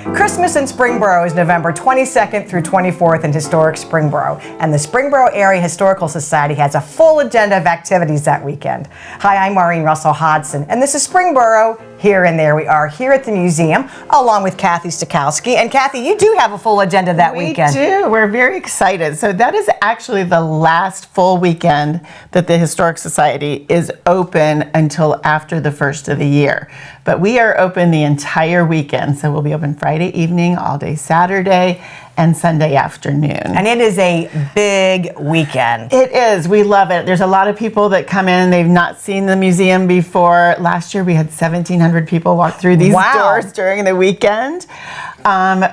Christmas in Springboro is November 22nd through 24th in historic Springboro, and the Springboro Area Historical Society has a full agenda of activities that weekend. Hi, I'm Maureen Russell Hodson, and this is Springboro Here and There. We are here at the museum along with Kathy Stachowski. And Kathy, you do have a full agenda that weekend. We do. We're very excited. So that is actually the last full weekend that the Historic Society is open until after the first of the year. But we are open the entire weekend. So we'll be open Friday evening, all day Saturday, and Sunday afternoon. And it is a big weekend. It is. We love it. There's a lot of people that come in. They've not seen the museum before. Last year we had 1,700 people walk through these doors during the weekend.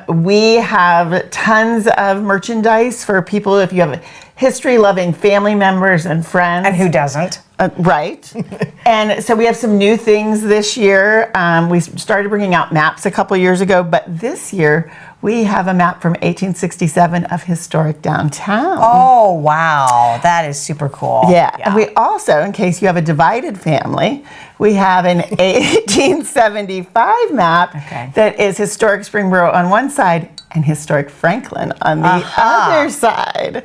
We have tons of merchandise for people if you have history-loving family members and friends. And who doesn't? Right. And so we have some new things this year. We started bringing out maps a couple years ago, but this year we have a map from 1867 of historic downtown. Oh, wow. That is super cool. Yeah. And we also, in case you have a divided family, we have an 1875 map that is historic Springboro on one side and historic Franklin on the other side.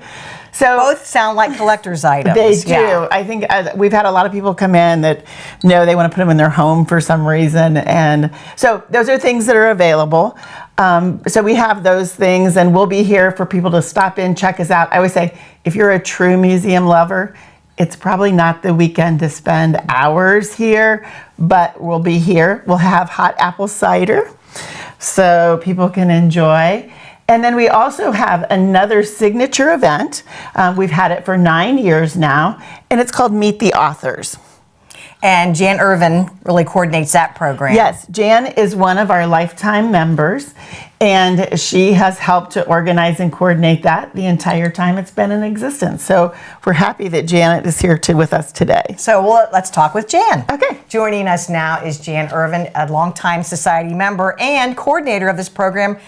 So both sound like collector's items. They do. Yeah. I think we've had a lot of people come in that know they want to put them in their home for some reason. And so those are things that are available. So we have those things, and we'll be here for people to stop in, check us out. I always say, if you're a true museum lover, it's probably not the weekend to spend hours here, but we'll be here. We'll have hot apple cider so people can enjoy. And then we also have another signature event. We've had it for 9 years now, and it's called Meet the Authors. And Jan Irvin really coordinates that program. Yes, Jan is one of our lifetime members, and she has helped to organize and coordinate that the entire time it's been in existence. So we're happy that Janet is here with us today. So let's talk with Jan. Okay. Joining us now is Jan Irvin, a longtime society member and coordinator of this program.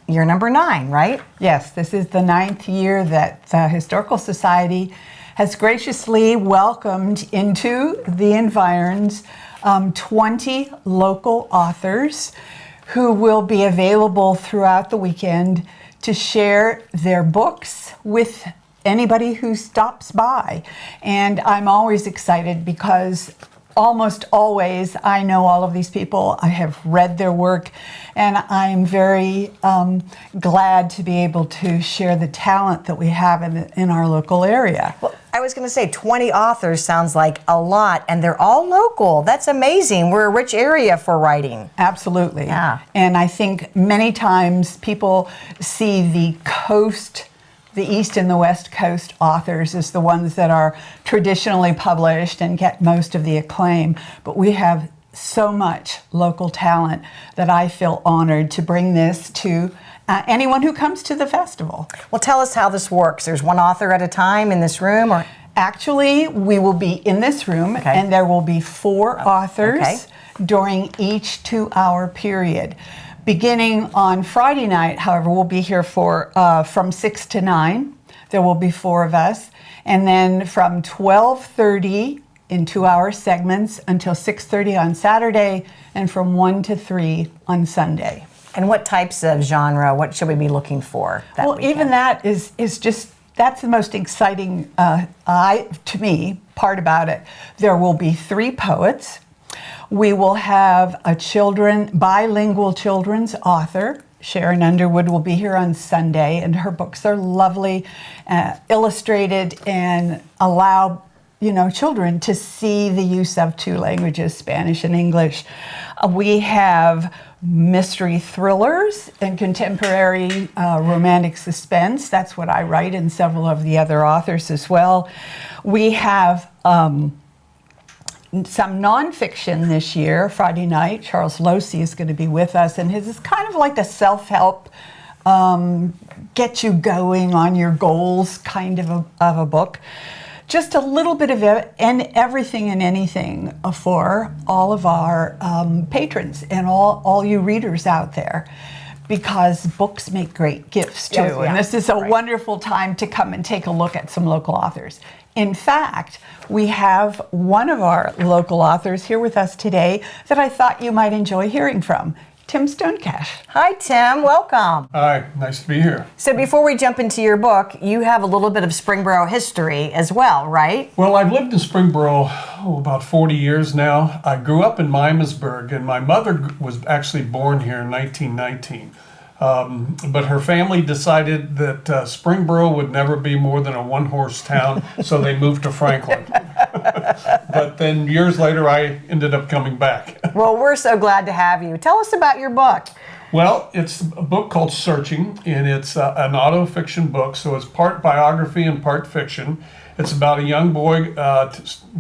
Year number 9, right? Yes, this is the 9th year that the Historical Society has graciously welcomed into the environs 20 local authors who will be available throughout the weekend to share their books with anybody who stops by. And I'm always excited because almost always I know all of these people. I have read their work, and I'm very glad to be able to share the talent that we have in our local area. Well, I was going to say 20 authors sounds like a lot, and they're all local. That's amazing. We're a rich area for writing. Absolutely. Yeah. And I think many times people see the coast, the East and the West Coast authors as the ones that are traditionally published and get most of the acclaim. But we have so much local talent that I feel honored to bring this to anyone who comes to the festival. Well, tell us how this works. There's one author at a time in this room, or? Actually, we will be in this room, and there will be 4 authors during each 2-hour period. Beginning on Friday night, however, we'll be here for from 6 to 9. There will be 4 of us. And then from 12:30 in 2-hour segments until 6:30 on Saturday, and from 1 to 3 on Sunday. And what types of genre, what should we be looking for that weekend? Even that is just, that's the most exciting, to me, part about it. There will be 3 poets. We will have a bilingual children's author. Sharon Underwood will be here on Sunday, and her books are lovely, illustrated, and allow children to see the use of 2 languages, Spanish and English. We have mystery thrillers and contemporary romantic suspense. That's what I write, and several of the other authors as well. We have some nonfiction this year. Friday night, Charles Losey is going to be with us, and his is kind of like a self-help, get you going on your goals kind of a book. Just a little bit of everything and anything for all of our patrons and all you readers out there, because books make great gifts too. Yes, and this is a wonderful time to come and take a look at some local authors. In fact, we have one of our local authors here with us today that I thought you might enjoy hearing from. Tim Stonecash. Hi, Tim. Welcome. Hi, nice to be here. So before we jump into your book, you have a little bit of Springboro history as well, right? Well, I've lived in Springboro about 40 years now. I grew up in Miamisburg, and my mother was actually born here in 1919. But her family decided that Springboro would never be more than a one-horse town, so they moved to Franklin. But then years later, I ended up coming back. Well, we're so glad to have you. Tell us about your book. Well, it's a book called Searching, and it's an auto-fiction book, so it's part biography and part fiction. It's about a young boy,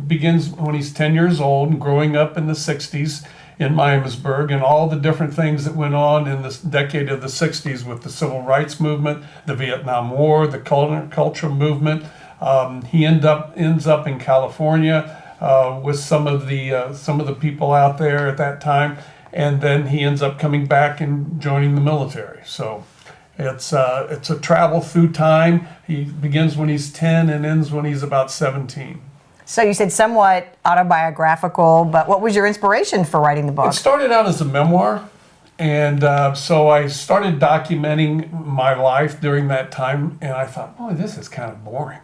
begins when he's 10 years old and growing up in the 60s in Miamisburg, and all the different things that went on in this decade of the 60s with the civil rights movement, the Vietnam War, the cultural movement. He ends up in California with some of the people out there at that time, and then he ends up coming back and joining the military. So it's a travel through time. He begins when he's 10 and ends when he's about 17. So you said somewhat autobiographical, but what was your inspiration for writing the book? It started out as a memoir, and so I started documenting my life during that time, and I thought, boy, this is kind of boring.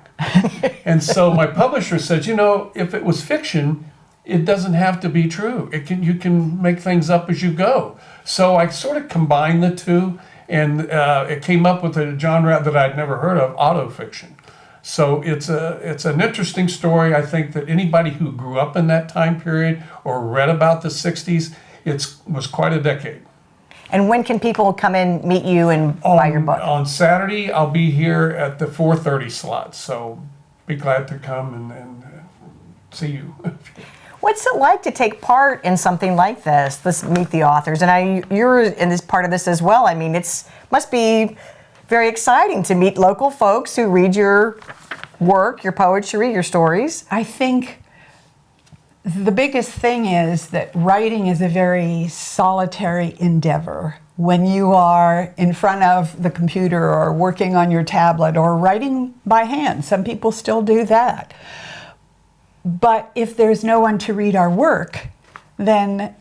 And so my publisher said, if it was fiction, it doesn't have to be true. You can make things up as you go. So I sort of combined the two, and it came up with a genre that I'd never heard of, autofiction. So it's an interesting story. I think that anybody who grew up in that time period or read about the 60s, it was quite a decade. And when can people come in, meet you, and buy your book? On Saturday, I'll be here at the 4:30 slot, so be glad to come and see you. What's it like to take part in something like this Meet the Authors? And you're in this part of this as well. I mean, must be very exciting to meet local folks who read your work, your poetry, your stories. I think the biggest thing is that writing is a very solitary endeavor. When you are in front of the computer or working on your tablet or writing by hand, some people still do that. But if there's no one to read our work, then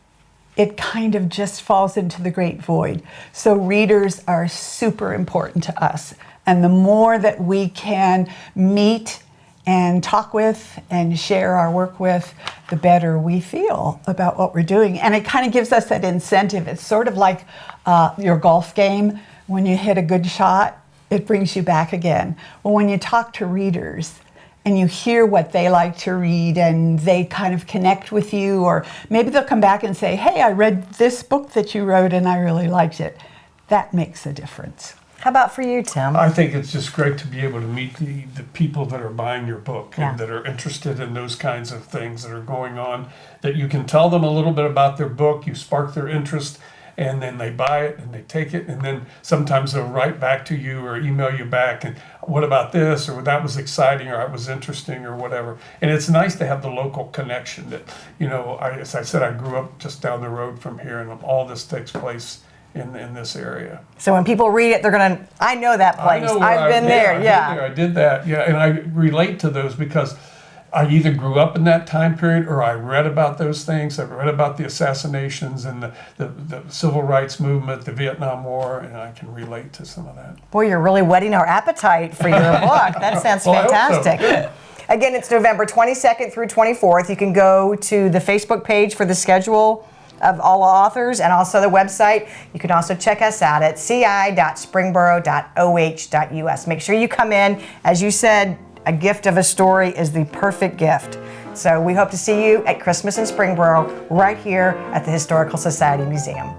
it kind of just falls into the great void. So readers are super important to us. And the more that we can meet and talk with and share our work with, the better we feel about what we're doing. And it kind of gives us that incentive. It's sort of like your golf game. When you hit a good shot, it brings you back again. Well, when you talk to readers, and you hear what they like to read and they kind of connect with you, or maybe they'll come back and say, hey, I read this book that you wrote and I really liked it. That makes a difference. How about for you, Tim? I think it's just great to be able to meet the people that are buying your book Yeah. and that are interested in those kinds of things that are going on, that you can tell them a little bit about their book, you spark their interest, and then they buy it and they take it, and then sometimes they'll write back to you or email you back, and what about this, or that was exciting, or that was interesting, or whatever. And it's nice to have the local connection that, as I said, I grew up just down the road from here, and all this takes place in this area. So when people read it, they're going to, I know that place. I've been there, yeah. I did that, yeah, and I relate to those because I either grew up in that time period or I read about those things. I read about the assassinations and the civil rights movement, the Vietnam War, and I can relate to some of that. Boy, you're really whetting our appetite for your book. That sounds Well, I hope so. fantastic. Again, it's November 22nd through 24th. You can go to the Facebook page for the schedule of all authors and also the website. You can also check us out at ci.springboro.oh.us. Make sure you come in. As you said, a gift of a story is the perfect gift. So we hope to see you at Christmas in Springboro right here at the Historical Society Museum.